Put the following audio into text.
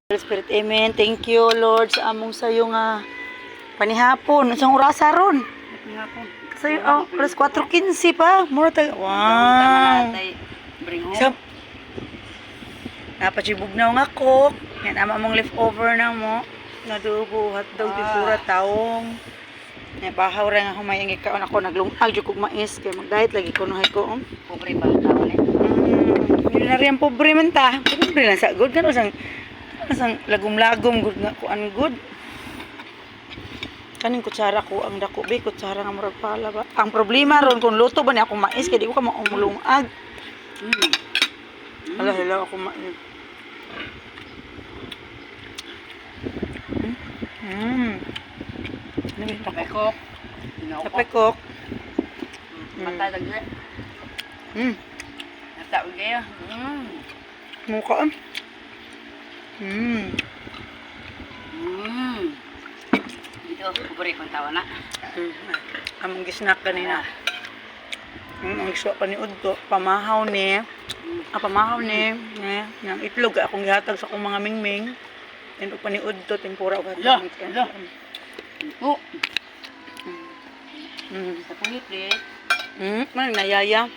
Holy Spirit, Amen. Thank you, Lord, sa among sayo nga panihapon. Isang orasa ron. Kasi, alas 4:15 pa. Mura tayo. Wow. Isang, napachibog na nga cook. Yan, ama mong leftover na mo. Nadubo, hotdog, pipura, taong. Yan, bahaw rin nga humayang ikaon ako. Naglungag, yung kong mais. Kaya mag-diet lagi ko nung ko. Pobre ba ang tao ulit? Hindi na rin pobre man ta. Pobre lang sa good. Gano'n sang lagom-lagom good nga ko ang good. Kaning kutsara ko ang dako be kutsara nga murag pala ba. Ang problema ron kung luto ba ni ako mais kay di ko ka maumulungag. Hala ako mais. Nabi ta Pekok. Pekok. Matay lagi. Natawag kayo. Mukha. Dito, pobre kong tawa na. Among gisnak kanina. Ang iswa pa ni Udto, pamahaw ni. Pamahaw ni. Yang itlog akong gihatag sa akong mga mingming. And pa ni Udto, tempura ko. Hala. Oh. Sa pulit, Nayaya.